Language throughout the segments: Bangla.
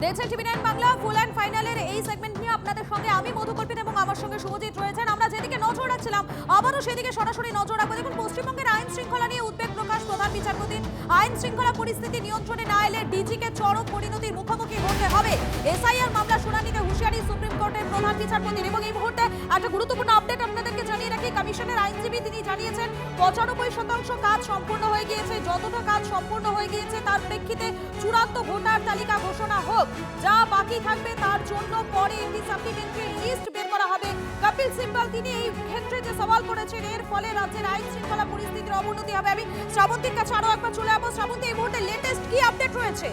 দেখছেন টিভি9 বাংলা ফুল অ্যান্ড ফাইনালের এই সেগমেন্ট নিয়ে আপনাদের সঙ্গে আমি মধুকল্পিত এবং আমার সঙ্গে শুভজিৎ রয়েছেন। আমরা যেদিকে নজর রাখছিলাম আবারও সেদিকে সরাসরি নজর রাখবো। দেখুন, পশ্চিমবঙ্গের আইন শৃঙ্খলা নিয়ে উদ্বেগ প্রকাশ প্রধান বিচারপতির। আইন শৃঙ্খলা পরিস্থিতি নিয়ন্ত্রণে না এলে ডিজিকে চরম পরিণতির মুখোমুখি হতে হবে। এসআইআর মামলা শুনানিতে হুঁশিয়ারি সুপ্রিম কোর্টের প্রধান বিচারপতির। এবং এই মুহূর্তে একটা গুরুত্বপূর্ণ আপডেট আপনাদেরকে জানিয়ে রাখি। কমিশনের আইনজীবী তিনি জানিয়েছেন 95% কাজ সম্পূর্ণ হয়ে গিয়েছে। যতটা কাজ সম্পূর্ণ হয়ে গিয়েছে তার প্রেক্ষিতে চূড়ান্ত ভোটার তালিকা ঘোষণা হোক, যা বাকি থাকবে তার জন্য পরে একটি সাপ্লিমেন্টারি লিস্ট বের করা হবে। কপিল সিব্বল তিনি এই ক্ষেত্রে যে সওয়াল করেছেন, এর ফলে রাজ্যের আইন শৃঙ্খলা পরিস্থিতির অবনতি হবে। আমি শ্রাবন্তীর কাছে আরো একবার চলে যাবো। শ্রাবন্তী, এই মুহূর্তে লেটেস্ট কি আপডেট রয়েছে?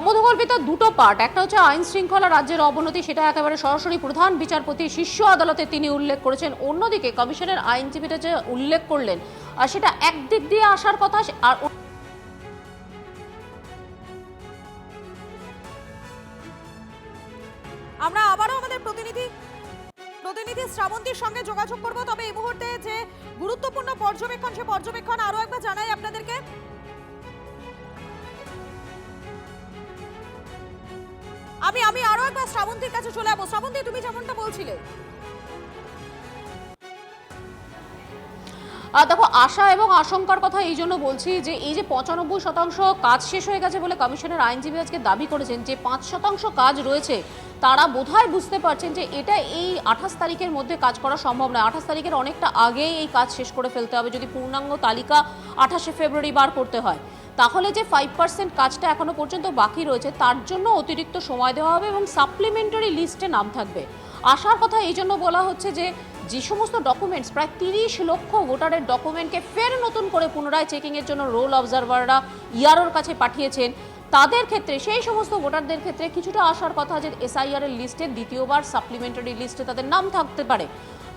মধুকল্পিত দুটো পার্ট, একটা হচ্ছে আইন শৃঙ্খলা রাজ্যের অবনতি, সেটা একেবারে সরাসরি প্রধান বিচারপতি শীর্ষ আদালতে তিনি উল্লেখ করেছেন। অন্যদিকে কমিশনের আইনজীবীরা যে উল্লেখ করলেন সেটা একদিক দিয়ে আসার কথা। আর আমরা আবারও আমাদের প্রতিনিধি শ্রাবন্তীর সঙ্গে যোগাযোগ করব। তবে এই মুহূর্তে যে গুরুত্বপূর্ণ পর্যবেক্ষণ, সে পর্যবেক্ষণ আরো একবার জানাই আপনাদেরকে। আমি আরো একবার শ্রাবন্তীর কাছে চলে যাবো। শ্রাবন্তী, তুমি যেমনটা বলছিলে, দেখো, আশা এবং আশঙ্কার কথা এই জন্য বলছি যে এই যে 95% কাজ শেষ হয়ে গেছে বলে কমিশনের আইনজীবী আজকে দাবি করেছেন, যে 5% কাজ রয়েছে তারা বোধহয় বুঝতে পারছেন যে এটা এই 28 তারিখের মধ্যে কাজ করা সম্ভব নয়। 28 তারিখের অনেকটা আগেই এই কাজ শেষ করে ফেলতে হবে যদি পূর্ণাঙ্গ তালিকা 28শে ফেব্রুয়ারি বার করতে হয়। তাহলে যে 5% কাজটা এখনো পর্যন্ত বাকি রয়েছে তার জন্য অতিরিক্ত সময় দেওয়া হবে এবং সাপ্লিমেন্টারি লিস্টে নাম থাকবে। আসার কথা এই জন্য বলা হচ্ছে যে যে সমস্ত ডকুমেন্টস, প্রায় 30 লক্ষ ভোটারের ডকুমেন্টকে ফের নতুন করে পুনরায় চেকিংয়ের জন্য রোল অবজারভাররা ইয়ারোর কাছে পাঠিয়েছেন, তাদের ক্ষেত্রে, সেই সমস্ত ভোটারদের ক্ষেত্রে কিছুটা আসার কথা যে এসআইআর এর লিস্টে দ্বিতীয়বার সাপ্লিমেন্টারি লিস্টে তাদের নাম থাকতে পারে।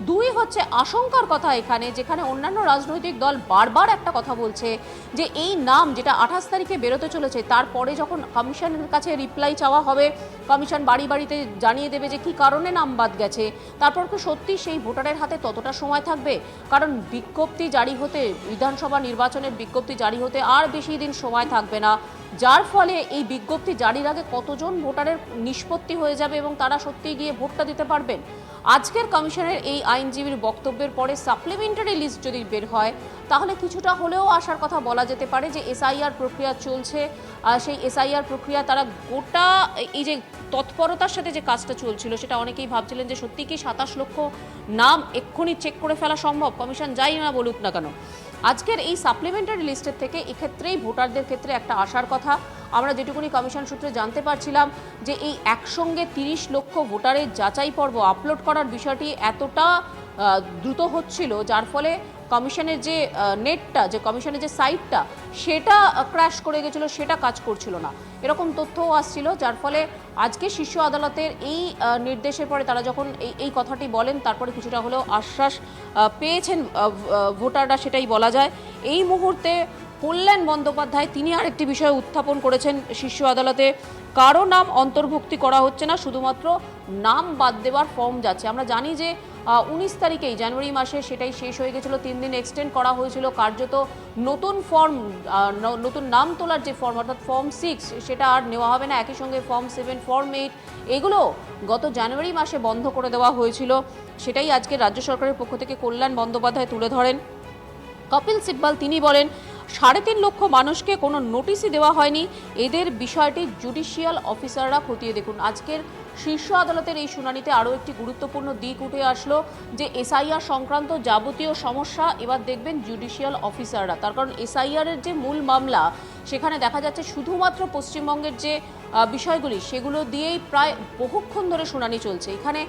দুই হচ্ছে আশঙ্কার কথা এখানে, যেখানে অন্যান্য রাজনৈতিক দল বারবার একটা কথা বলছে যে এই নাম যেটা 28 তারিখে বেরোতে চলেছে, তারপরে যখন কমিশনের কাছে রিপ্লাই চাওয়া হবে, কমিশন বাড়ি বাড়িতে জানিয়ে দেবে যে কি কারণে নাম বাদ গেছে, তারপর কি সত্যি সেই ভোটারের হাতে ততটা সময় থাকবে? কারণ বিজ্ঞপ্তি জারি হতে, বিধানসভা নির্বাচনের বিজ্ঞপ্তি জারি হতে আর বেশি দিন সময় থাকবে না, যার ফলে এই বিজ্ঞপ্তি জারির আগে কতজন ভোটারের নিষ্পত্তি হয়ে যাবে এবং তারা সত্যিই গিয়ে ভোটটা দিতে পারবেন। আজকের কমিশনের এই আইনজীবীর বক্তব্যের পরে সাপ্লিমেন্টারি লিস্ট যদি বের হয় তাহলে কিছুটা হলেও আসার কথা বলা যেতে পারে যে এসআইআর প্রক্রিয়া চলছে। সেই এসআইআর প্রক্রিয়া তারা গোটা এই যে তৎপরতার সাথে যে কাজটা চলছিল, সেটা অনেকেই ভাবছিলেন যে সত্যি কি 27 লক্ষ নাম এক্ষুনি চেক করে ফেলা সম্ভব, কমিশন যাই না বলুক না কেন। আজকের এই সাপ্লিমেন্টারি লিস্টের থেকে এক্ষেত্রেই ভোটারদের ক্ষেত্রে একটা আসার কথা। আমরা যেটুকুনি কমিশন সূত্রে জানতে পারছিলাম যে এই একসঙ্গে 30 লক্ষ ভোটারের যাচাই পর্ব আপলোড করার বিষয়টি এতটা দ্রুত হচ্ছিল, যার ফলে কমিশনের যে নেটটা, যে কমিশনের যে সাইটটা, সেটা ক্র্যাশ করে গেছিলো, সেটা কাজ করছিল না, এরকম তথ্যও আসছিল। যার ফলে আজকে শীর্ষ আদালতের এই নির্দেশের পরে তারা যখন এই কথাটি বলেন, তারপরে কিছুটা হলেও আশ্বাস পেয়েছেন ভোটাররা, সেটাই বলা যায়। এই মুহূর্তে কল্যাণ বন্দ্যোপাধ্যায় তিনি আরেকটি বিষয় উত্থাপন করেছেন শীর্ষ আদালতে, কারো নাম অন্তর্ভুক্তি করা হচ্ছে না, শুধুমাত্র নাম বাদ দেওয়ার ফর্ম যাচ্ছে। আমরা জানি যে 19 তারিখেই, জানুয়ারি মাসে সেটাই শেষ হয়ে গেছিলো, 3 দিন এক্সটেন্ড করা হয়েছিল। কার্যত নতুন ফর্ম, নতুন নাম তোলার যে ফর্ম, অর্থাৎ ফর্ম 6, সেটা আর নেওয়া হবে না। একই সঙ্গে ফর্ম 7, ফর্ম 8, এগুলো গত জানুয়ারি মাসে বন্ধ করে দেওয়া হয়েছিল। সেটাই আজকে রাজ্য সরকারের পক্ষ থেকে কল্যাণ বন্দ্যোপাধ্যায় তুলে ধরেন। কপিল সিব্বল তিনি বলেন 3.5 লক্ষ মানুষকে কোনো নোটিশই দেওয়া হয়নি, এদের বিষয়টি জুডিশিয়াল অফিসাররা খতিয়ে দেখুন। আজকের শীর্ষ আদালতের এই শুনানিতে আরও একটি গুরুত্বপূর্ণ দিক উঠে আসলো যে এসআইআর সংক্রান্ত যাবতীয় সমস্যা এবার দেখবেন জুডিশিয়াল অফিসাররা। তার কারণ এসআইআরের যে মূল মামলা, সেখানে দেখা যাচ্ছে শুধুমাত্র পশ্চিমবঙ্গের যে বিষয়গুলি, সেগুলো দিয়েই প্রায় বহুক্ষণ ধরে শুনানি চলছে। এখানে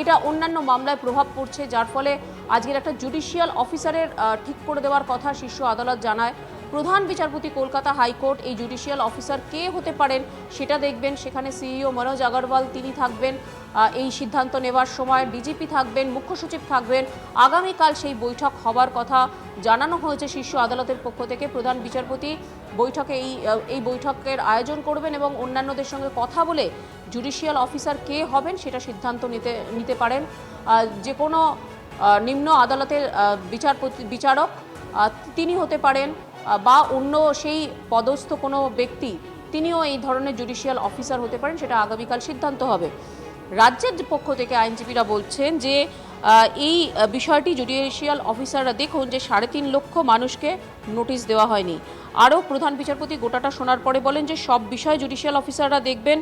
এটা অন্যান্য মামলায় প্রভাব পড়ছে, যার ফলে আজকের একটা জুডিশিয়াল অফিসারের ঠিক করে দেওয়ার কথা শীর্ষ আদালত জানায়। প্রধান বিচারপতি কলকাতা হাইকোর্ট এই জুডিশিয়াল অফিসার কে হতে পারেন সেটা দেখবেন। সেখানে সিইও মনোজ আগরওয়াল তিনি থাকবেন এই সিদ্ধান্ত নেওয়ার সময়, ডিজিপি থাকবেন, মুখ্য সচিব থাকবেন। আগামীকাল সেই বৈঠক হবার কথা জানানো হয়েছে শীর্ষ আদালতের পক্ষ থেকে। প্রধান বিচারপতি বৈঠকে এই বৈঠকের আয়োজন করবেন এবং অন্যান্যদের সঙ্গে কথা বলে জুডিশিয়াল অফিসার কে হবেন সেটা সিদ্ধান্ত নিতে পারেন। যে কোনো নিম্ন আদালতের বিচারক তিনি হতে পারেন, বা অন্য সেই পদস্থ কোনো ব্যক্তি তিনিও এই ধরনের জুডিশিয়াল অফিসার হতে পারেন, সেটা আগামীকাল সিদ্ধান্ত হবে। রাজ্যের পক্ষ থেকে আইনজীবীরা বলছেন যে এই বিষয়টি জুডিশিয়াল অফিসাররা দেখুন যে 3.5 লক্ষ মানুষকে নোটিশ দেওয়া হয়নি। আরও প্রধান বিচারপতি গোটাটা শোনার পরে বলেন যে সব বিষয় জুডিশিয়াল অফিসাররা দেখবেন,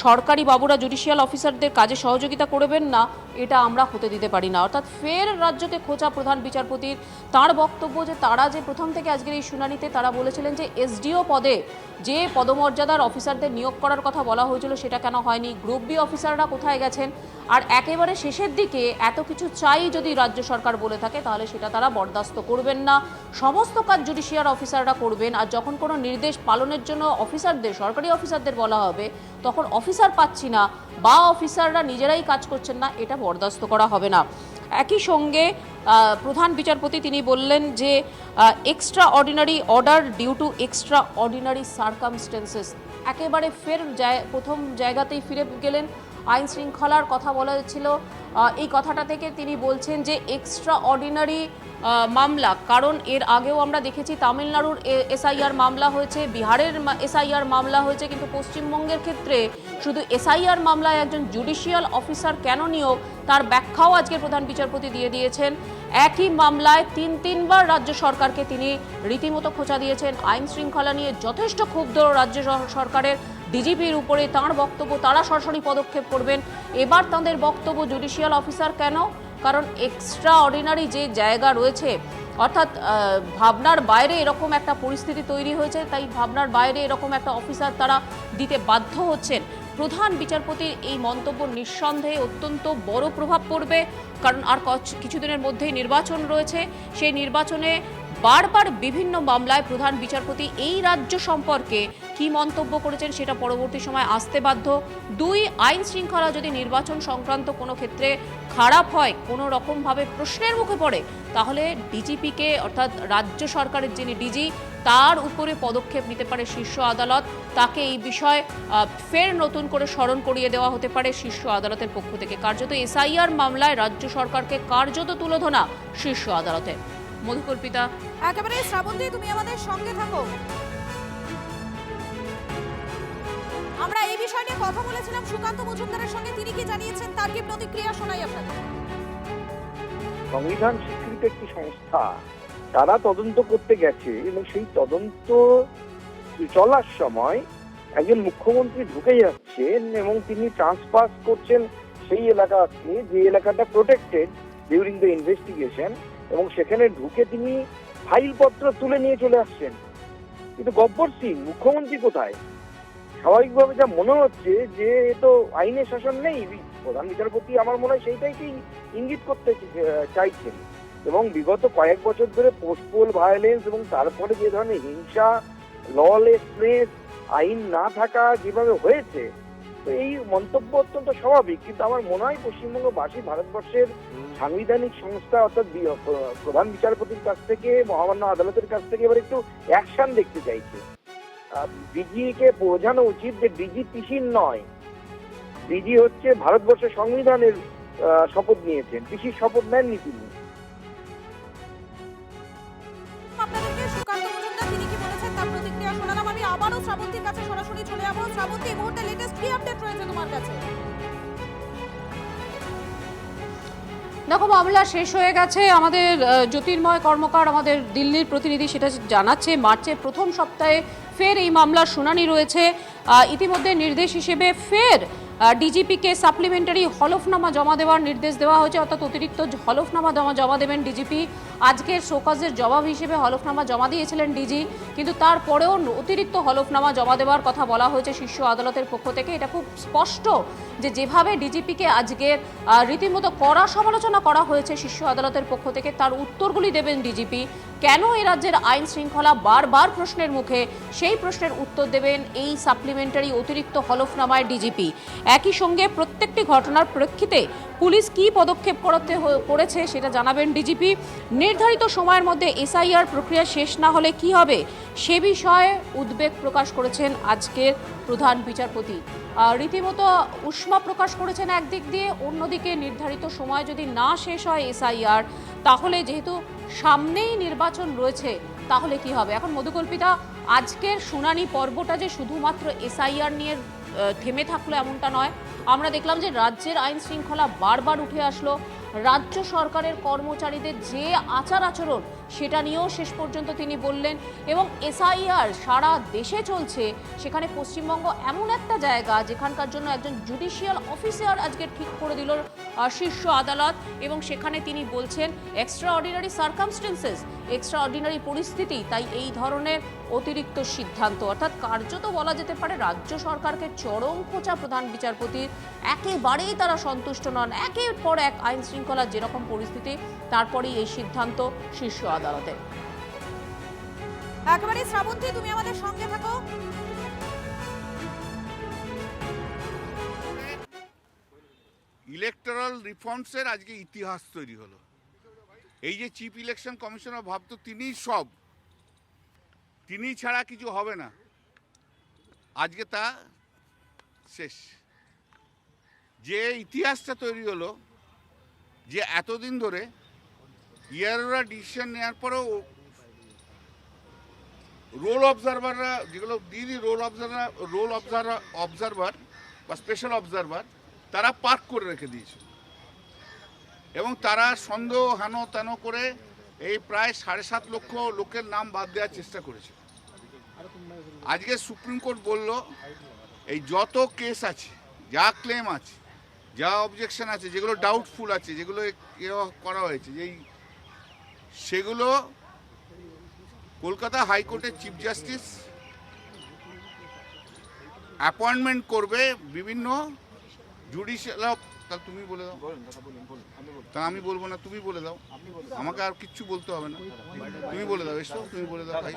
সরকারি বাবুরা জুডিশিয়াল অফিসারদের কাজে সহযোগিতা করবেন না, এটা আমরা হতে দিতে পারি না। অর্থাৎ ফের রাজ্যকে খোঁচা প্রধান বিচারপতির। তার বক্তব্য যে তারা যে প্রথম থেকে আজকের এই শুনানিতে তারা বলেছিলেন যে এসডিও পদে যে পদমর্যাদার অফিসারদের নিয়োগ করার কথা বলা হয়েছিল সেটা কেন হয়নি, গ্রুপ বি অফিসাররা কোথায় গেছেন, আর একেবারে শেষের দিকে এত কিছু চাই যদি রাজ্য সরকার বলে থাকে তাহলে সেটা তারা বরদাস্ত করবেন না, সমস্ত কাজ জুডিশিয়াল অফিসাররা করবেন। আর যখন কোনো নির্দেশ পালনের জন্য অফিসারদের, সরকারি অফিসারদের বলা হবে তখন অফিসার পাচ্ছি না বা অফিসাররা নিজেরাই কাজ করছেন না, এটা বরদাস্ত করা হবে না। একই সঙ্গে প্রধান বিচারপতি তিনি বললেন যে extraordinary order due to extraordinary circumstances, একেবারে ফের প্রথম জায়গাতেই ফিরে গেলেন। আইন শৃঙ্খলার কথা বলা ছিল, এই কথাটা থেকে তিনি বলছেন যে এক্সট্রা অর্ডিনারি মামলা, কারণ এর আগেও আমরা দেখেছি তামিলনাড়ুর এসআইআর মামলা হয়েছে, বিহারের এসআইআর মামলা হয়েছে, কিন্তু পশ্চিমবঙ্গের ক্ষেত্রে শুধু এসআইআর মামলায় একজন জুডিশিয়াল অফিসার কেন নিয়োগ তার ব্যাখ্যাও আজকে প্রধান বিচারপতি দিয়ে দিয়েছেন। একই মামলায় তিনবার রাজ্য সরকারকে তিনি রীতিমতো খোঁচা দিয়েছেন। আইন শৃঙ্খলা নিয়ে যথেষ্ট ক্ষুব্ধ রাজ্য সরকারের ডিজিপির উপরে, তাঁর বক্তব্য তারা সরাসরি পদক্ষেপ করবেন। এবার তাঁদের বক্তব্য জুডিশিয়াল অফিসার কেন, কারণ এক্সট্রা অর্ডিনারি যে জায়গা রয়েছে, অর্থাৎ ভাবনার বাইরে এরকম একটা পরিস্থিতি তৈরি হয়েছে, তাই ভাবনার বাইরে এরকম একটা অফিসার তারা দিতে বাধ্য হচ্ছেন। প্রধান বিচারপতির এই মন্তব্য নিঃসন্দেহে অত্যন্ত বড় প্রভাব পড়বে, কারণ আর কিছুদিনের মধ্যেই নির্বাচন রয়েছে। সেই নির্বাচনে বারবার বিভিন্ন মামলায় প্রধান বিচারপতি এই রাজ্য সম্পর্কে কি মন্তব্য করেছেন সেটা পরবর্তী সময় আসতে বাধ্য। আইন শৃঙ্খলা যদি নির্বাচন সংক্রান্ত কোনো ক্ষেত্রে খারাপ হয়, কোনো রকমভাবে প্রশ্নের মুখে পড়ে, তাহলে ডিজিপিকে অর্থাৎ রাজ্য সরকারের যিনি ডিজি তার উপরে পদক্ষেপ নিতে পারে শীর্ষ আদালত। তাকে এই বিষয় ফের নতুন করে স্মরণ করিয়ে দেওয়া হতে পারে শীর্ষ আদালতের পক্ষ থেকে। কার্যত এসআইআর মামলায় রাজ্য সরকারকে কার্যত তুলোধনা শীর্ষ আদালতের। মধুকল্পিতা, একেবারে শ্রাবন্তী, তুমি আমাদের সঙ্গে থাকো। আমরা এই বিষয় নিয়ে কথা বলেছিলাম সুকান্ত মজুমদারের সঙ্গে, তিনি কি জানিয়েছেন তার কি প্রতিক্রিয়া শোনাই আপনাদের। সংবিধান স্বীকৃত একটি সংস্থা, তারা তদন্ত করতে গেছে এবং সেই তদন্ত চলার সময় একজন মুখ্যমন্ত্রী ঢুকে যাচ্ছেন এবং তিনি ট্রান্সপাস করছেন সেই এলাকাকে, যে এলাকাটা প্রোটেক্টেড ডিউরিং দ্য ইনভেস্টিগেশন, এবং সেখানে ঢুকে তিনি ফাইলপত্র তুলে নিয়ে চলে আসছেন। কিন্তু গব্বর সিং মুখ্যমন্ত্রী কোথায়? স্বাভাবিকভাবে যা মনে হচ্ছে যে তো আইনের শাসন নেই। প্রধান বিচারপতি আমার মনে হয় সেইটাইকেই ইঙ্গিত করতে চাইছেন। এবং বিগত কয়েক বছর ধরে পোস্টপোল ভায়োলেন্স এবং তারপরে যে ধরনের হিংসা, ললেসনেস, আইন না থাকা যেভাবে হয়েছে, তো এই মন্তব্য অত্যন্ত স্বাভাবিক। কিন্তু আমার মনে হয় পশ্চিমবঙ্গবাসী ভারতবর্ষের সাংবিধানিক সংস্থা অর্থাৎ প্রধান বিচারপতির কাছ থেকে, মহামান্য আদালতের কাছ থেকে এবার একটু অ্যাকশন দেখতে চাইছে। ডিজিকে বোঝানো উচিত যে ডিজি পিসির নয়, ডিজি হচ্ছে ভারতবর্ষের সংবিধানের শপথ নিয়েছেন, পিসির শপথ নেননি তিনি। আপনাদেরকে সুকান্ত মজুমদার তিনি কি বলেছেন তার প্রতিক্রিয়া শোনালাম। আমি আবারও শ্রাবন্তীর কাছে সরাসরি চলে যাবো। শ্রাবন্তী, এই মুহূর্তে লেটেস্ট কি আপডেট রয়েছে তোমার কাছে? দেখো, মামলা শেষ হয়ে গেছে। আমাদের জ্যোতির্ময় কর্মকার, আমাদের দিল্লির প্রতিনিধি, সেটা জানাচ্ছে মার্চের প্রথম সপ্তাহে ফের এই মামলার শুনানি রয়েছে। ইতিমধ্যে নির্দেশ হিসেবে ফের ডিজিপিকে সাপ্লিমেন্টারি হলফনামা জমা দেওয়ার নির্দেশ দেওয়া হয়েছে, অর্থাৎ অতিরিক্ত হলফনামা জমা দেবেন ডিজিপি। আজকের শোকজের জবাব হিসেবে হলফনামা জমা দিয়েছিলেন ডিজি, কিন্তু তারপরেও অতিরিক্ত হলফনামা জমা দেওয়ার কথা বলা হয়েছে শীর্ষ আদালতের পক্ষ থেকে। এটা খুব স্পষ্ট যে যেভাবে ডিজিপিকে আজকের রীতিমতো কড়া সমালোচনা করা হয়েছে শীর্ষ আদালতের পক্ষ থেকে, তার উত্তরগুলি দেবেন ডিজিপি। কেন এই রাজ্যের আইন শৃঙ্খলা বারবার প্রশ্নের মুখে, সেই প্রশ্নের উত্তর দেবেন এই সাপ্লিমেন্টারি অতিরিক্ত হলফনামায় ডিজিপি। একই সঙ্গে প্রত্যেকটি ঘটনার প্রেক্ষিতে পুলিশ কি পদক্ষেপ করেছে সেটা জানাবেন ডিজিপি। নির্ধারিত সময়ের মধ্যে এসআইআর প্রক্রিয়া শেষ না হলে কি হবে সে বিষয়ে উদ্বেগ প্রকাশ করেছেন আজকের প্রধান বিচারপতি। রীতিমতো উষ্মা প্রকাশ করেছেন একদিক দিয়ে, অন্যদিকে নির্ধারিত সময় যদি না শেষ হয় এসআইআর, তাহলে যেহেতু সামনেই নির্বাচন রয়েছে, তাহলে কি হবে? এখন মধুকল্পিতা, আজকের শুনানি পর্বটা যে শুধুমাত্র এসআইআর নিয়ে থেমে থাকলো এমনটা নয়। আমরা দেখলাম যে রাজ্যের আইন শৃঙ্খলা বারবার উঠে আসলো। রাজ্য সরকারের কর্মচারীদের যে আচার আচরণ সেটা নিয়েও শেষ পর্যন্ত তিনি বললেন। এবং এসআইআর সারা দেশে চলছে, সেখানে পশ্চিমবঙ্গ এমন একটা জায়গা যেখানকার জন্য একজন জুডিশিয়াল অফিসার আজকে ঠিক করে দিল শীর্ষ আদালত। এবং সেখানে তিনি বলছেন extra ordinary circumstances, extra ordinary পরিস্থিতি, তাই এই ধরনের অতিরিক্ত সিদ্ধান্ত। অর্থাৎ কার্যত বলা যেতে পারে রাজ্য সরকারকে চরম খোঁচা প্রধান বিচারপতির। একেবারেই তারা সন্তুষ্ট নন, একের পর এক আইন শৃঙ্খলার যেরকম পরিস্থিতি, তারপরেই এই সিদ্ধান্ত শীর্ষ আদালতে। একেবারে শ্রাবন্তী, তুমি আমাদের সঙ্গে থাকো। ইলেকটোরাল রিফর্মসের আজকে ইতিহাস তৈরি হলো। এই যে চিফ ইলেকশন কমিশনার ভাবতো তিনিই সব, তিনি ছাড়া কিছু হবে না, আজকে তা শেষ। যে ইতিহাসটা তৈরি হলো যে এতদিন ধরে ইয়ারোরা ডিসিশন নেওয়ার পরেও রোল অবজারভাররা, যেগুলো দিদি রোল অবজারভার বা স্পেশাল অবজারভার, তারা পার্ক করে রেখে দিয়েছে এবং তারা সন্দেহ হেন তেন করে এই প্রায় 7.5 লক্ষ লোকের নাম বাদ দেওয়ার চেষ্টা করেছে। আজকে সুপ্রিম কোর্ট বলল এই যত কেস আছে, যা ক্লেম আছে, যা অবজেকশন আছে, যেগুলো ডাউটফুল আছে, যেগুলো করা হয়েছে, সেগুলো কলকাতা হাইকোর্টের চিফ জাস্টিস অ্যাপয়েন্টমেন্ট করবে বিভিন্ন জুডিশিয়াল। তাহলে তুমি বলে দাও। তা আমি বলবো না, তুমি বলে দাও, আমাকে আর কিচ্ছু বলতে হবে না, তুমি বলে দাও। এসো, তুমি বলে দাও ভাই।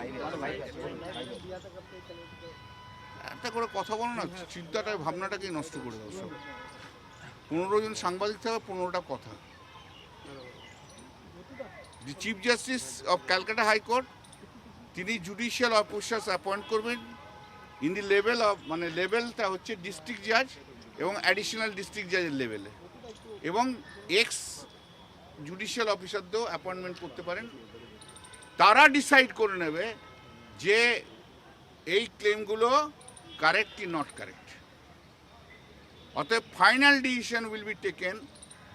একটা করে কথা বলো না, চিন্তাটা ভাবনাটাকেই নষ্ট করে দাও সব। 15 জন সাংবাদিক থাকবে, 15টা কথা। The chief justice of Calcutta high court, তিনি জুডিশিয়াল অফিসার্স অ্যাপয়েন্ট করবেন ইন দি লেভেল অফ, মানে লেভেলটা হচ্ছে ডিস্ট্রিক্ট জাজ এবং অ্যাডিশনাল ডিস্ট্রিক্ট জাজের লেভেলে, এবং এক্স জুডিশিয়াল অফিসারদেরও অ্যাপয়েন্টমেন্ট করতে পারেন। তারা ডিসাইড করে নেবে যে এই ক্লেমগুলো কারেক্ট কি নট কারেক্ট। অতএব final decision will be taken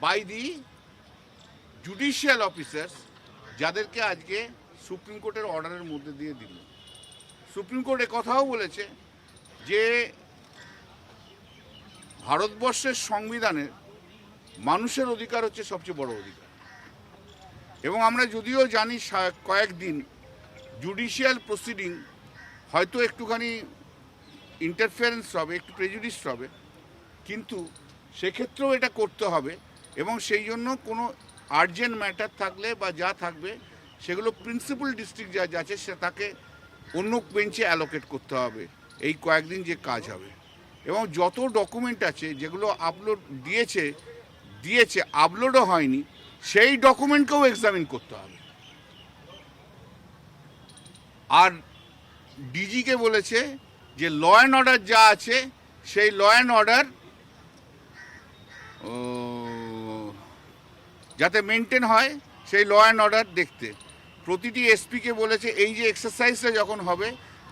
by the judicial officers, যাদেরকে আজকে সুপ্রিম কোর্টের অর্ডারের মধ্যে দিয়ে দিল। সুপ্রিম কোর্ট কথাও বলেছে যে ভারতবর্ষের সংবিধানের মানুষের অধিকার হচ্ছে সবচেয়ে বড় অধিকার। এবং আমরা যদিও জানি কয়েকদিন জুডিশিয়াল প্রসিডিং হয়তো একটুখানি ইন্টারফারেন্স হবে, একটু প্রেজুডিস হবে, কিন্তু সেক্ষেত্রেও এটা করতে হবে। এবং সেই জন্য কোনো আর্জেন্ট ম্যাটার থাকলে বা যা থাকবে সেগুলো প্রিন্সিপাল ডিস্ট্রিক্ট জাজ আছে, সে তাকে অন্য বেঞ্চে অ্যালোকেট করতে হবে এই কয়েকদিন যে কাজ হবে। এবং যত ডকুমেন্ট আছে যেগুলো আপলোড দিয়েছে আপলোডও হয়নি, সেই ডকুমেন্টকেও এক্সামিন করতে হবে। আর ডিজিকে বলেছে যে ল অ্যান্ড অর্ডার যা আছে সেই ল অ্যান্ড অর্ডার যাতে মেনটেন হয়, সেই ল অ্যান্ড অর্ডার দেখতে। প্রতিটি এসপিকে বলেছে এই যে এক্সারসাইজটা যখন হবে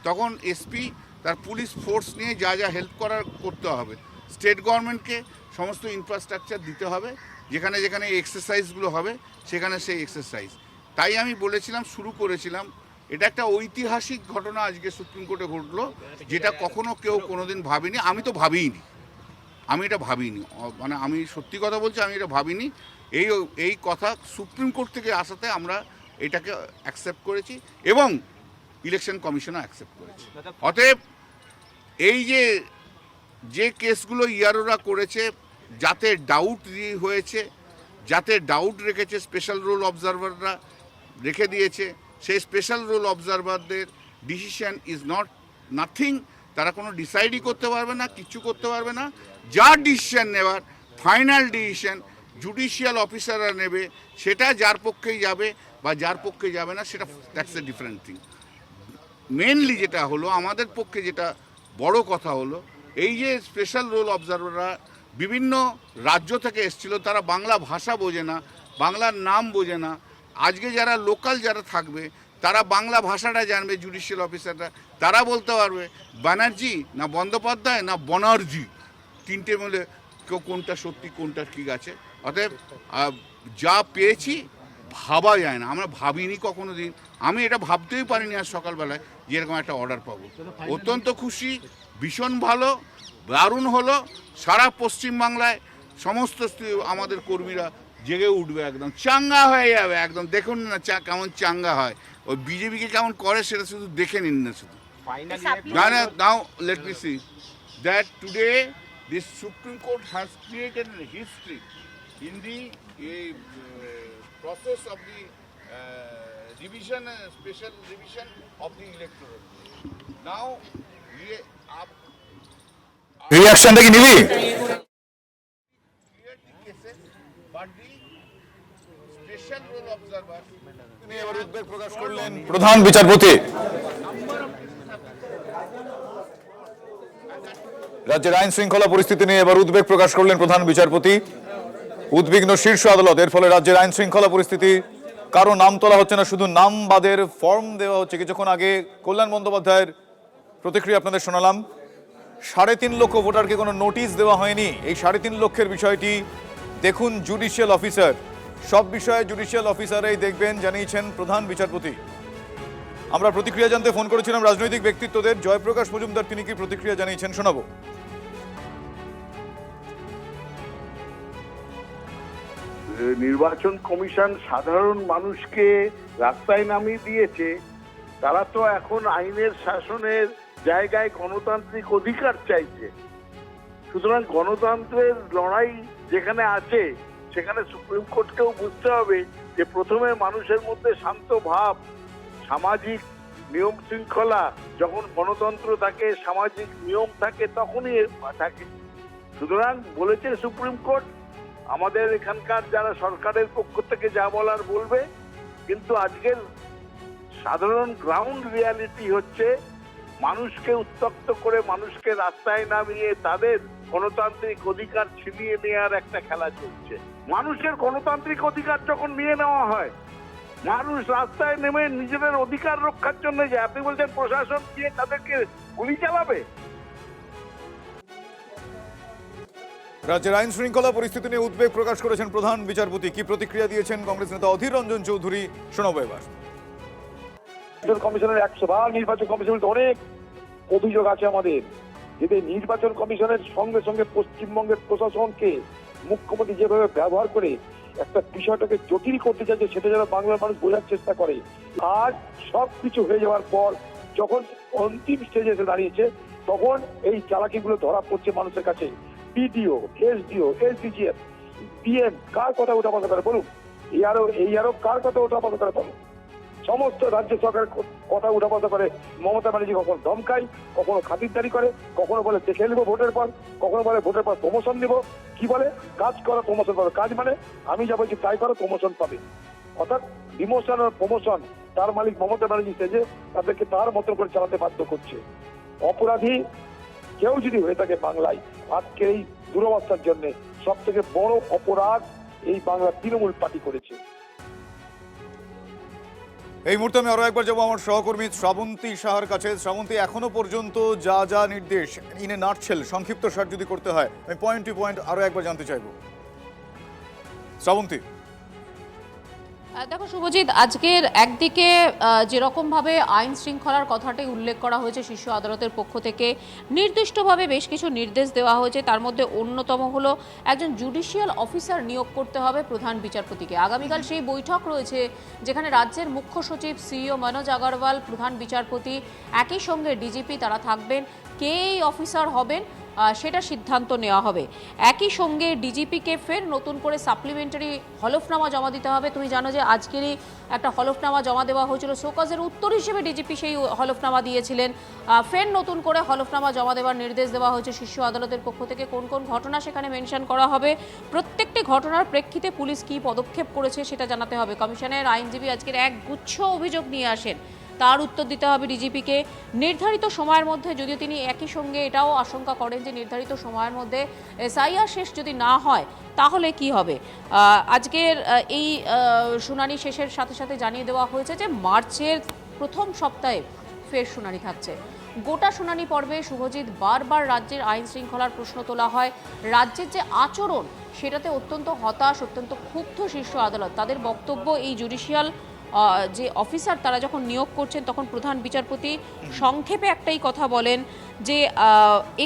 তখন এসপি তার পুলিশ ফোর্স নিয়ে যা যা হেল্প করতে হবে, স্টেট গভর্নমেন্টকে সমস্ত ইনফ্রাস্ট্রাকচার দিতে হবে, যেখানে যেখানে এই এক্সারসাইজগুলো হবে সেখানে সেই এক্সারসাইজ। তাই আমি বলেছিলাম, শুরু করেছিলাম, এটা একটা ঐতিহাসিক ঘটনা আজকে সুপ্রিম কোর্টে ঘটলো, যেটা কখনো কেউ কোনোদিন ভাবিনি। আমি তো ভাবিনি, আমি এটা ভাবিনি, মানে আমি সত্যি কথা বলছি, আমি এটা ভাবিনি। এই কথা সুপ্রিম কোর্ট থেকে আসাতে আমরা এটাকে অ্যাকসেপ্ট করেছি এবং ইলেকশন কমিশনও অ্যাকসেপ্ট করেছে। অতএব এই যে কেসগুলো ইয়ারোরা করেছে, যাতে ডাউট হয়েছে, যাতে ডাউট রেখেছে, স্পেশাল রোল অবজারভাররা রেখে দিয়েছে, সেই স্পেশাল রোল অবজারভারদের ডিসিশন ইজ নাথিং। তারা কোনো ডিসাইডই করতে পারবে না, কিচ্ছু করতে পারবে না। যা ডিসিশন নেওয়ার, ফাইনাল ডিসিশন জুডিশিয়াল অফিসাররা নেবে, সেটা যার পক্ষেই যাবে বা যার পক্ষে যাবে না, সেটা that's a different thing. Mainly যেটা হলো, আমাদের পক্ষে যেটা বড় কথা হলো, এই যে স্পেশাল রোল অবজারভাররা বিভিন্ন রাজ্য থেকে এসেছিল, তারা বাংলা ভাষা বোঝে না, বাংলার নাম বোঝে না। আজকে যারা লোকাল যারা থাকবে তারা বাংলা ভাষাটা জানবে, জুডিশিয়াল অফিসাররা তারা বলতে পারবে ব্যানার্জি না বন্দ্যোপাধ্যায় না বনার্জি, তিনটে মিলে কেউ কোনটা সত্যি কোনটা ঠিক আছে। অতএব যা পেয়েছি ভাবা যায় না, আমরা ভাবিনি কখনো দিন, আমি এটা ভাবতেই পারিনি আজ সকালবেলায় যে এরকম একটা অর্ডার পাবো। অত্যন্ত খুশি, ভীষণ ভালো, দারুণ হলো। সারা পশ্চিমবাংলায় সমস্ত আমাদের কর্মীরা জেগে উঠবে, একদম চাঙ্গা হয়ে যাবে একদম। দেখুন না কেমন চাঙ্গা হয়, ওই বিজেপিকে কেমন করে সেটা শুধু দেখে নিন না শুধু। Now let me see that today this Supreme Court has created a history in the process of the revision, special revision of the electoral. Now we are রিঅ্যাকশনটা কি নিবি? clear the cases, but the special role observer এবার উদ্বেগ প্রকাশ করলেন প্রধান বিচারপতি। রাজ্যের আইন শৃঙ্খলা পরিস্থিতি নিয়ে এবার উদ্বেগ প্রকাশ করলেন প্রধান বিচারপতি। উদ্বিগ্ন শীর্ষ আদালত, এর ফলে রাজ্যের আইন শৃঙ্খলা পরিস্থিতি, কারো নাম তোলা হচ্ছে না, শুধু নাম বাদের ফর্ম দেওয়া হচ্ছে। কিছুক্ষণ আগে কল্যাণ বন্দ্যোপাধ্যায়ের প্রতিক্রিয়া আপনাদের শোনালাম। 3.5 লক্ষ ভোটারকে কোনো নোটিশ দেওয়া হয়নি। এই 3.5 লক্ষের বিষয়টি দেখুন জুডিশিয়াল অফিসার, সব বিষয়ে জুডিশিয়াল অফিসারেই দেখবেন, জানিয়েছেন প্রধান বিচারপতি। আমরা প্রতিক্রিয়া জানতে ফোন করেছিলাম রাজনৈতিক ব্যক্তিত্বদের। জয়প্রকাশ মজুমদার তিনি কি প্রতিক্রিয়া জানিয়েছেন শোনাবো। নির্বাচন কমিশন সাধারণ মানুষকে রাস্তায় নামিয়ে দিয়েছে, তারা তো এখন আইনের শাসনের জায়গায় গণতান্ত্রিক অধিকার চাইছে। সুতরাং গণতন্ত্রের লড়াই যেখানে আছে সেখানে সুপ্রিম কোর্টকেও বুঝতে হবে যে প্রথমে মানুষের মধ্যে শান্ত ভাব, সামাজিক নিয়ম শৃঙ্খলা, যখন গণতন্ত্র থাকে সামাজিক নিয়ম থাকে তখনই থাকে। সুতরাং বলেছে সুপ্রিম কোর্ট, আমাদের এখানকার যারা সরকারের পক্ষ থেকে যা বলার বলবে, কিন্তু আজকের সাধারণ গ্রাউন্ড রিয়ালিটি হচ্ছে মানুষকে উত্তক্ত করে মানুষকে রাস্তায় নামিয়ে তাদের গণতান্ত্রিক অধিকার ছিনিয়ে নেওয়ার একটা খেলা চলছে। মানুষের গণতান্ত্রিক অধিকার যখন নিয়ে নেওয়া হয়, মানুষ রাস্তায় নেমে নিজেদের অধিকার রক্ষার জন্য যায়, আপনি বলছেন প্রশাসন দিয়ে তাদেরকে গুলি চালাবে? রাজ্যের আইন শৃঙ্খলা পরিস্থিতি নিয়ে উদ্বেগ প্রকাশ করেছেন প্রধান বিচারপতি। কি প্রতিক্রিয়া দিয়েছেন কংগ্রেস নেতা অধীর রঞ্জন চৌধুরী শোনাবো এবার। কমিশনের 100 বার নির্বাচন কমিশনের অনেক অভিযোগ আছে আমাদের, যেতে নির্বাচন কমিশনের সঙ্গে সঙ্গে পশ্চিমবঙ্গের প্রশাসনকে মুখ্যমন্ত্রী যেভাবে ব্যবহার করে একটা বিষয়টাকে জটিল করতে চাইছে, সেটা যেন বাংলার মানুষ বোঝার চেষ্টা করে। আজ সবকিছু হয়ে যাওয়ার পর যখন অন্তিম স্টেজে এসে দাঁড়িয়েছে, তখন এই চালাকিগুলো ধরা পড়ছে মানুষের কাছে। বিডিও, এসডিও, এসডিজিএফ, পিএম কার কথা উঠাপাতা করে বলুন? এই আরো কার কথা উঠাপাতা করে বলুন? সমস্ত রাজ্য সরকারের কথা উঠাপাতা করে। মমতা ব্যানার্জি কখনো ধমকায়, কখনো খাতিরদারি করে, কখনো বলে দেখে নেবো ভোটের পর, কখনো বলে ভোটের পর প্রমোশন দিব। কি বলে? কাজ করো প্রমোশন পাবে। কাজ মানে আমি যা বলছি তাই করো, প্রমোশন পাবে। অর্থাৎ ডিমোশন আর প্রমোশন তার মালিক মমতা ব্যানার্জি সেজে তাদেরকে তার মতো করে চালাতে বাধ্য করছে। অপরাধী কেউ যদি হয়ে থাকে বাংলায়, আজকে এই দুরবস্থার জন্য সব থেকে বড় অপরাধ এই বাংলা তৃণমূল পার্টি করেছে। এই মুহূর্তে আমি আরো একবার যাবো আমার সহকর্মী শ্রাবন্তী সাহার কাছে। শ্রাবন্তী, এখনো পর্যন্ত যা যা নির্দেশ, ইন এ নাটশেল, সংক্ষিপ্ত সার যদি করতে হয়, আমি পয়েন্ট টু পয়েন্ট আরো একবার জানতে চাইবো। শ্রাবন্তী, দেখো শুভজিৎ, আজকের একদিকে যেরকমভাবে আইন শৃঙ্খলার কথাটাই উল্লেখ করা হয়েছে শীর্ষ আদালতের পক্ষ থেকে, নির্দিষ্টভাবে বেশ কিছু নির্দেশ দেওয়া হয়েছে। তার মধ্যে অন্যতম হলো একজন জুডিশিয়াল অফিসার নিয়োগ করতে হবে প্রধান বিচারপতিকে। আগামীকাল সেই বৈঠক রয়েছে যেখানে রাজ্যের মুখ্য সচিব সিইও মনোজ আগরওয়াল, প্রধান বিচারপতি, একই সঙ্গে ডিজিপি তারা থাকবেন। কে এই অফিসার হবেন সেটা সিদ্ধান্ত নেওয়া হবে। একই সঙ্গে ডিজিপিকে ফের নতুন করে সাপ্লিমেন্টারি হলফনামা জমা দিতে হবে। তুমি জানো যে আজকেরই একটা হলফনামা জমা দেওয়া হয়েছিল, শোকজের উত্তর হিসেবে ডিজিপি সেই হলফনামা দিয়েছিলেন। ফের নতুন করে হলফনামা জমা দেওয়ার নির্দেশ দেওয়া হয়েছে শীর্ষ আদালতের পক্ষ থেকে। কোন কোন ঘটনা সেখানে মেনশন করা হবে, প্রত্যেকটি ঘটনার প্রেক্ষিতে পুলিশ কী পদক্ষেপ করেছে সেটা জানাতে হবে। কমিশনের আইনজীবী আজকের এক গুচ্ছ অভিযোগ নিয়ে আসেন। তার উত্তর দিতে হবে ডিজিপিকে। নির্ধারিত সময়ের মধ্যে, যদিও তিনি একই সঙ্গে এটাও আশঙ্কা করেন যে নির্ধারিত সময়ের মধ্যে এসআইআর শেষ যদি না হয় তাহলে কি হবে। আজকের এই শুনানি শেষের সাথে সাথে জানিয়ে দেওয়া হয়েছে যে মার্চের প্রথম সপ্তাহে ফের শুনানি থাকছে। গোটা শুনানি পর্বে শুভজিৎ বারবার রাজ্যের আইন শৃঙ্খলার প্রশ্ন তোলা হয়। রাজ্যের যে আচরণ সেটাতে অত্যন্ত হতাশ, অত্যন্ত ক্ষুব্ধ শীর্ষ আদালত। তাদের বক্তব্য, এই জুডিশিয়াল যে অফিসার তারা যখন নিয়োগ করছেন তখন প্রধান বিচারপতি সংক্ষেপে একটাই কথা বলেন যে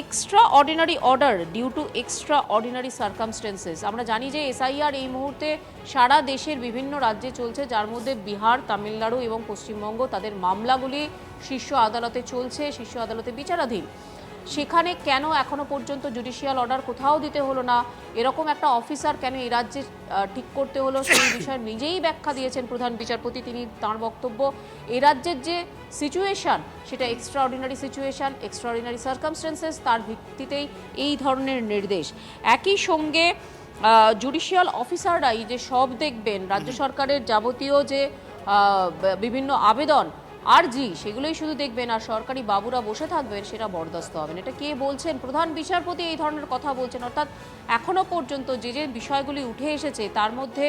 extraordinary order due to extraordinary circumstances. আমরা জানি যে এসআইআর এই মুহূর্তে সারা দেশের বিভিন্ন রাজ্যে চলছে, যার মধ্যে বিহার, তামিলনাড়ু এবং পশ্চিমবঙ্গ, তাদের মামলাগুলি শীর্ষ আদালতে চলছে, শীর্ষ আদালতে বিচারাধীন। সেখানে কেন এখনো পর্যন্ত জুডিশিয়াল অর্ডার কোথাও দিতে হলো না, এরকম একটা অফিসার কেন এই রাজ্যে ঠিক করতে হলো, সেই বিষয়ে নিজেই ব্যাখ্যা দিয়েছেন প্রধান বিচারপতি। তিনি তাঁর বক্তব্য, এই রাজ্যের যে সিচুয়েশন সেটা এক্সট্রাঅর্ডিনারি সিচুয়েশন, এক্সট্রাঅর্ডিনারি সার্কামস্টেন্সেস, তার ভিত্তিতেই এই ধরনের নির্দেশ। একই সঙ্গে জুডিশিয়াল অফিসাররাই যে সব দেখবেন, রাজ্য সরকারের যাবতীয় যে বিভিন্ন আবেদন আরজি সেগুলোই শুধু দেখবেন, আর সরকারি বাবুরা বসে থাকবেন, সেটা বরদাস্ত হবেন। এটা কে বলছেন? প্রধান বিচারপতি এই ধরনের কথা বলছেন। অর্থাৎ এখনো পর্যন্ত যে যে বিষয়গুলি উঠে এসেছে তার মধ্যে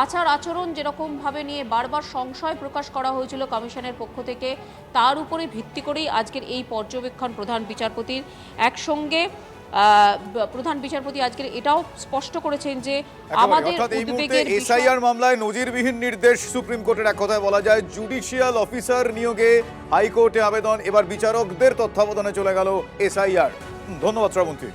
আচার আচরণ যেরকমভাবে নিয়ে বারবার সংশয় প্রকাশ করা হয়েছিল কমিশনের পক্ষ থেকে, তার উপরে ভিত্তি করেই আজকের এই পর্যবেক্ষণ প্রধান বিচারপতির। একসঙ্গে প্রধান বিচারপতি আজকের এটাও স্পষ্ট করেছেন যে আমাদের উদ্বেগের এসআইআর মামলায় নজিরবিহীন নির্দেশ সুপ্রিম কোর্টের। এক কথায় বলা যায় জুডিশিয়াল অফিসার নিয়োগে হাইকোর্টে আবেদন, এবার বিচারকদের তত্ত্বাবধানে চলে গেল এসআইআর। ধন্যবাদ শ্রাবন্তী।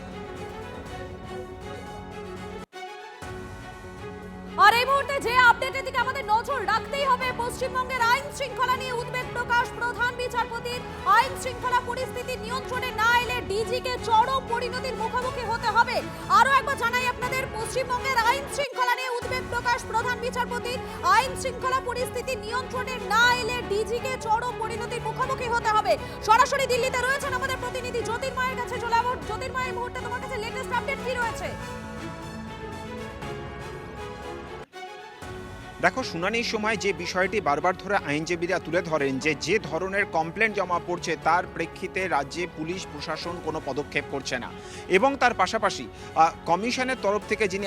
আর এই মুহূর্তে যে আপডেটের দিকে আমাদের নজর রাখতেই হবে, পশ্চিমবঙ্গের আইন শৃঙ্খলা নিয়ে উদ্বেগ প্রকাশ প্রধান বিচারপতির। আইন শৃঙ্খলা পরিস্থিতি নিয়ন্ত্রণে না এলে ডিজিকে চরম পরিণতির মুখোমুখি হতে হবে। আরো একবার জানাই আপনাদের, পশ্চিমবঙ্গের আইন শৃঙ্খলা নিয়ে উদ্বেগ প্রকাশ প্রধান বিচারপতির। আইন শৃঙ্খলা পরিস্থিতি নিয়ন্ত্রণে না এলে ডিজিকে চরম পরিণতির মুখোমুখি হতে হবে। সরাসরি দিল্লিতে রয়েছেন আমাদের প্রতিনিধি জ্যোতির্ময়ের কাছে চলে যাব। জ্যোতির্ময়, এই মুহূর্তে তোমার কাছে লেটেস্ট আপডেট কি রয়েছে? দেখো, শুনানির সময় যে বিষয়টি বারবার ধরে আইনজীবীরা তুলে ধরেন যে ধরনের কমপ্লেন জমা পড়ছে তার প্রেক্ষিতে রাজ্যে পুলিশ প্রশাসন কোনো পদক্ষেপ করছে না, এবং তার পাশাপাশি কমিশনের তরফ থেকে যিনি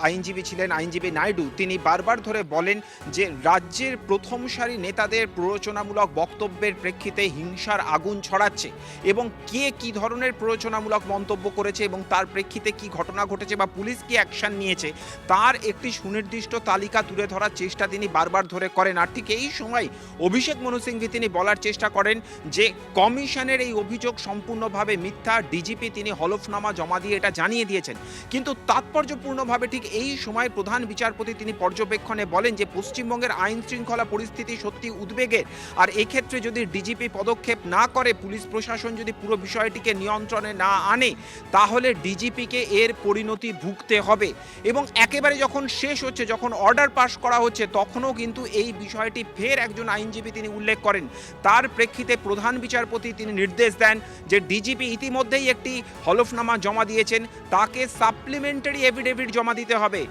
আইনজীবী ছিলেন, আইনজীবী নাইডু, তিনি বারবার ধরে বলেন যে রাজ্যের প্রথম সারি নেতাদের প্ররোচনামূলক বক্তব্যের প্রেক্ষিতে হিংসার আগুন ছড়াচ্ছে, এবং কে কি ধরনের প্ররোচনামূলক মন্তব্য করেছে এবং তার প্রেক্ষিতে কি ঘটনা ঘটেছে বা পুলিশ কি অ্যাকশন নিয়েছে তার একটি সুনির্দিষ্ট তালিকা তুলে ধরার চেষ্টা তিনি বারবার ধরে করেন। আর ঠিক এই সময় অভিষেক মনু সিংভি তিনি বলার চেষ্টা করেন যে কমিশনের এই অভিযোগ সম্পূর্ণভাবে মিথ্যা। ডিজিপি তিনি হলফনামা জমা দিয়ে এটা জানিয়ে দিয়েছেন, কিন্তু তাৎপর্যপূর্ণভাবে ঠিক এই সময় প্রধান বিচারপতি তিনি পর্যবেক্ষণে বলেন যে পশ্চিমবঙ্গের আইন শৃঙ্খলা পরিস্থিতি সত্যি উদ্বেগের, আর এক্ষেত্রে যদি ডিজিপি পদক্ষেপ না করে, পুলিশ প্রশাসন যদি পুরো বিষয়টিকে নিয়ন্ত্রণে না আনে, তাহলে ডিজিপিকে এর পরিণতি ভুগতে হবে। এবং একেবারে যখন শেষ হচ্ছে, যখন অর্ডার পাস করা হচ্ছে, তখনও কিন্তু এই বিষয়টি ফের একজন আইনজীবী তিনি উল্লেখ করেন। তার প্রেক্ষিতে প্রধান বিচারপতি তিনি নির্দেশ দেন যে ডিজিপি ইতিমধ্যেই একটি হলফনামা জমা দিয়েছেন, তাকে সাপ্লিমেন্টারি এফিডেভিট জমা দিতে হবে।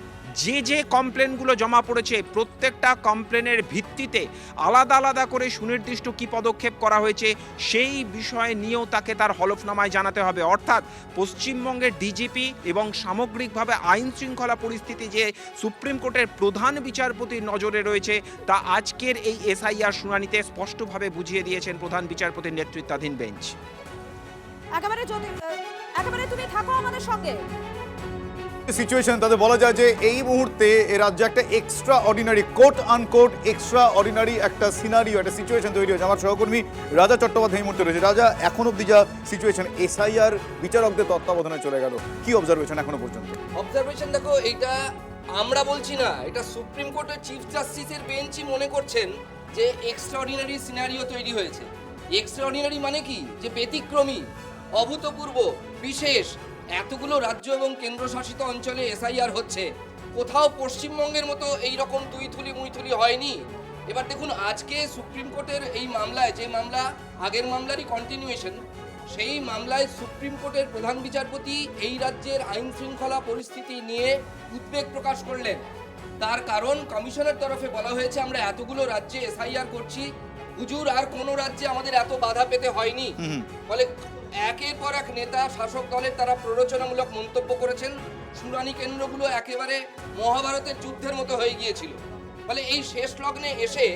যে কমপ্লেনগুলো জমা পড়েছে প্রত্যেকটা কমপ্লেনের ভিত্তিতে আলাদা আলাদা করে সুনির্দিষ্ট কি পদক্ষেপ করা হয়েছে সেই বিষয় নিয়েও তাকে তার হলফনামায় জানাতে হবে। অর্থাৎ পশ্চিমবঙ্গের ডিজিপি এবং সামগ্রিকভাবে আইন শৃঙ্খলা পরিস্থিতি যে সুপ্রিম কোর্টের প্রধান বিচারপতির নজরে রয়েছে তা আজকের এই এসআইআর শুনানিতে স্পষ্টভাবে বুঝিয়ে দিয়েছেন প্রধান বিচারপতির নেতৃত্বাধীন বেঞ্চ। একেবারে তুমি থাকো আমাদের সঙ্গে। সিচুয়েশন তাতে বলা যায় যে এই মুহূর্তে এ রাজ্যে একটা extra ordinary, coat unquote extra ordinary একটা সিনারিও, একটা সিচুয়েশন তৈরি হয়েছে। আমার সহকর্মী রাজা চট্টোপাধ্যায় এই মুহূর্তে রয়েছে। রাজা, এখন অব্দি যা সিচুয়েশন, এসআইআর বিচারকদের তত্ত্বাবধানে চলে গেল, কি অবজারভেশন এখনো পর্যন্ত? অবজারভেশন দেখো, এইটা আমরা বলছি না, এটা সুপ্রিম কোর্টের চিফ জাস্টিসের বেঞ্চই মনে করছেন যে এক্সট্রাঅর্ডিনারি সিনারিও তৈরি হয়েছে। এক্সট্রাঅর্ডিনারি মানে কি? যে ব্যতিক্রমী, অভূতপূর্ব, বিশেষ। এতগুলো রাজ্য এবং কেন্দ্রশাসিত অঞ্চলে এসআইআর হচ্ছে, কোথাও পশ্চিমবঙ্গের মতো এই রকম তুইথুলি মুইথুলি হয়নি। এবার দেখুন, আজকে সুপ্রিম কোর্টের এই মামলায়, যে মামলা আগের মামলারই কন্টিনিউয়েশন, সেই মামলায় সুপ্রিম কোর্টের প্রধান বিচারপতি এই রাজ্যের আইন শৃঙ্খলা পরিস্থিতি নিয়ে উদ্বেগ প্রকাশ করলেন। তার কারণ, কমিশনের তরফে বলা হয়েছে আমরা এতগুলো রাজ্যে এসআইআর করছি, হুজুর আর কোন রাজ্যে আমাদের এত বাধা পেতে হয়নি। ফলে একের পর এক নেতা শাসক দলের তারা প্ররোচনামূলক মন্তব্য করেছেন। শুনানি কেন্দ্রগুলো একেবারে মহাভারতের যুদ্ধের মতো হয়ে গিয়েছিল। ফলে এই শেষ লগ্নে এসে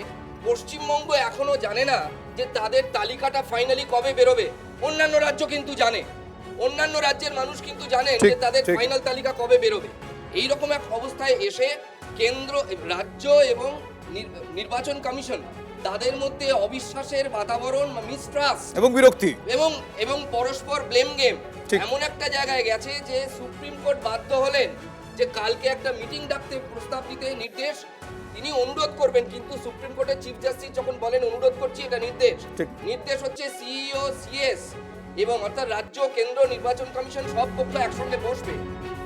পশ্চিমবঙ্গ এখনো জানে না যে তাদের তালিকাটা ফাইনালি কবে বেরোবে। অন্যান্য রাজ্য কিন্তু জানে, অন্যান্য রাজ্যের মানুষ কিন্তু জানেন ঠিক, যে তাদের ঠিক। ফাইনাল তালিকা কবে বেরোবে। এইরকম এক অবস্থায় এসে কেন্দ্র, রাজ্য এবং নির্বাচন কমিশন তাদের মধ্যে অবিশ্বাসের বাতাবরণ, মিসট্রাস্ট এবং বিরক্তি এবং পরস্পর ব্লেম গেম ঠিক। এমন একটা জায়গায় গেছে যে সুপ্রিম কোর্ট বাধ্য হলেন যে কালকে একটা মিটিং ডাকতে প্রস্তাব দিতে নির্দেশ তিনি অনুরোধ করবেন, কিন্তু সুপ্রিম কোর্টের চিফ জাস্টিস যখন বলেন অনুরোধ করছি, এটা নির্দেশ। ঠিক। নির্দেশ হচ্ছে সিইও, সিএস এবং অর্থাৎ রাজ্য, কেন্দ্র, নির্বাচন কমিশন সব পক্ষ একসঙ্গে বসবে।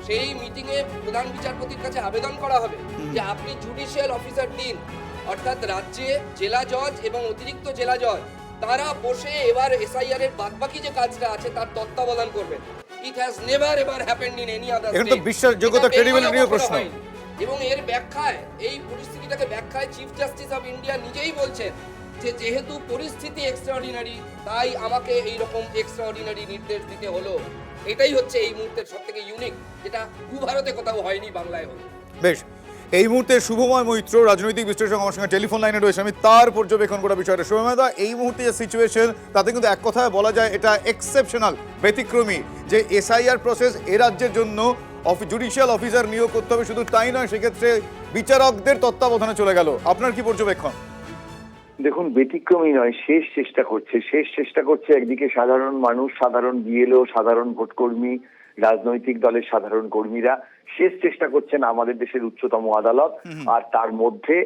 সেই মিটিংয়ে প্রধান বিচারপতির কাছে আবেদন করা হবে যে আপনি জুডিশিয়াল অফিসার দিন, অর্থাৎ রাজ্যে জেলা জজ এবং অতিরিক্ত জেলা জজ তারা বসে এবার এসআইআর এর বাদবাকি যে কাজটা আছে তার তত্ত্বাবধান করবেন। It has never ever happened in any other এখন তো বিশ্বাসযোগ্যতা, credibility নিয়ে প্রশ্ন। এবং এর ব্যাখ্যায়, এই পরিস্থিতিটাকে ব্যাখ্যায় চিফ জাস্টিস অফ ইন্ডিয়া নিজেই বলছেন যে যেহেতু পরিস্থিতি এক্সট্রাঅর্ডিনারি তাই আমাকে এই রকম এক্সট্রাঅর্ডিনারি নির্দেশ দিতে হলো। এটাই হচ্ছে এই মুহূর্তের সবথেকে ইউনিক, যেটা ভারতে কোথাও হয়নি, বাংলায় হলো। বেশ, এই মুহূর্তে শুভময় মৈত্র রাজনৈতিক বিশ্লেষক আমার সঙ্গে টেলিফোন লাইনে রয়েছে, আমি তার পর্যবেক্ষণ করা বিষয়টা। শুভময়দা, এই মুহূর্তে যে সিচুয়েশন তাতে কিন্তু এক কথায় বলা যায় এটা এক্সেপশনাল, ব্যতিক্রমী, যে এসআইআর প্রসেস এ রাজ্যের জন্য জুডিশিয়াল অফিসার নিয়োগ করতে হবে, শুধু তাই নয় সেক্ষেত্রে বিচারকদের তত্ত্বাবধানে চলে গেল। আপনার কি পর্যবেক্ষণ? দেখুন, ব্যতিক্রমী নয়, শেষ চেষ্টা করছে একদিকে সাধারণ মানুষ, সাধারণ বিএলও, সাধারণ ভোটকর্মী, রাজনৈতিক দলের সাধারণ কর্মীরা শেষ চেষ্টা করছেন আমাদের দেশের উচ্চতম আদালত। আর তার মধ্যে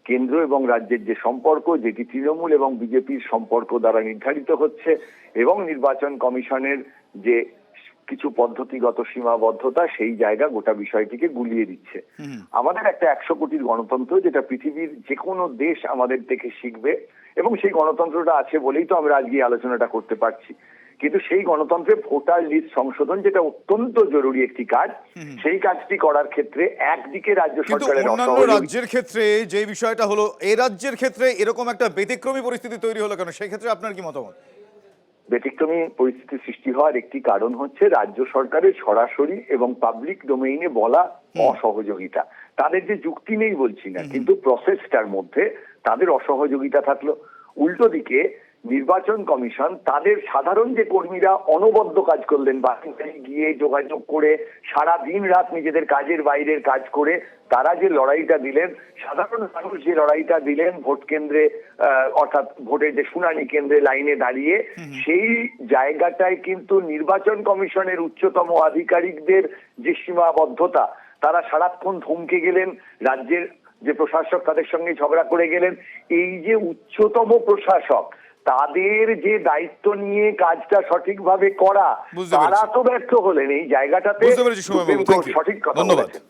কেন্দ্র এবং রাজ্যের যে সম্পর্ক, যেটি তৃণমূল এবং বিজেপির সম্পর্ক দ্বারা নির্ধারিত হচ্ছে, এবং নির্বাচন কমিশনের যে কিছু পদ্ধতিগত সীমাবদ্ধতা, সেই জায়গা গোটা বিষয়টিকে গুলিয়ে দিচ্ছে। আমাদের একটা 100 কোটির গণতন্ত্র, যেটা পৃথিবীর যে কোনো দেশ আমাদের থেকে শিখবে, এবং সেই গণতন্ত্রটা আছে বলেই তো আমরা আজকে এই আলোচনাটা করতে পারছি। কিন্তু সেই গণতন্ত্রে ভোটার লিস্ট সংশোধন, যেটা অত্যন্ত জরুরি একটি কাজ, সেই কাজটি করার ক্ষেত্রে একদিকে রাজ্য কিন্তু সরকারের অন্যান্য অসহযোগিতা। রাজ্যের ক্ষেত্রে যে বিষয়টা হলো, এই রাজ্যের ক্ষেত্রে এরকম একটা ব্যতিক্রমী পরিস্থিতি তৈরি হলো কেন? সেই ক্ষেত্রে আপনার কি মতামত? ব্যতিক্রমী পরিস্থিতি সৃষ্টি হওয়ার একটি কারণ হচ্ছে রাজ্য সরকারের সরাসরি এবং পাবলিক ডোমেইনে বলা অসহযোগিতা। তাদের যে যুক্তি নেই বলছি না, কিন্তু প্রসেসটার মধ্যে তাদের অসহযোগিতা থাকলো। উল্টো দিকে নির্বাচন কমিশন তাদের সাধারণ যে কর্মীরা অনবদ্য কাজ করলেন, বাড়ি গিয়ে যোগাযোগ করে সারা দিন রাত নিজেদের কাজের বাইরের কাজ করে তারা যে লড়াইটা দিলেন, সাধারণ মানুষ যে লড়াইটা দিলেন ভোট কেন্দ্রে, অর্থাৎ ভোটের যে শুনানি কেন্দ্রে লাইনে দাঁড়িয়ে, সেই জায়গাটায় কিন্তু নির্বাচন কমিশনের উচ্চতম আধিকারিকদের যে সীমাবদ্ধতা, তারা সারাক্ষণ থমকে গেলেন, রাজ্যের যে প্রশাসক তাদের সঙ্গে ঝগড়া করে গেলেন। এই যে উচ্চতম প্রশাসক, তাদের যে দায়িত্ব নিয়ে কাজটা সঠিকভাবে করা, তারা তো ব্যর্থ হলেন এই জায়গাটাতে। বুঝতে পেরেছি শুভময় বাবু, থ্যাংক ইউ, সঠিক কথা ধন্যবাদ। বলেছেন।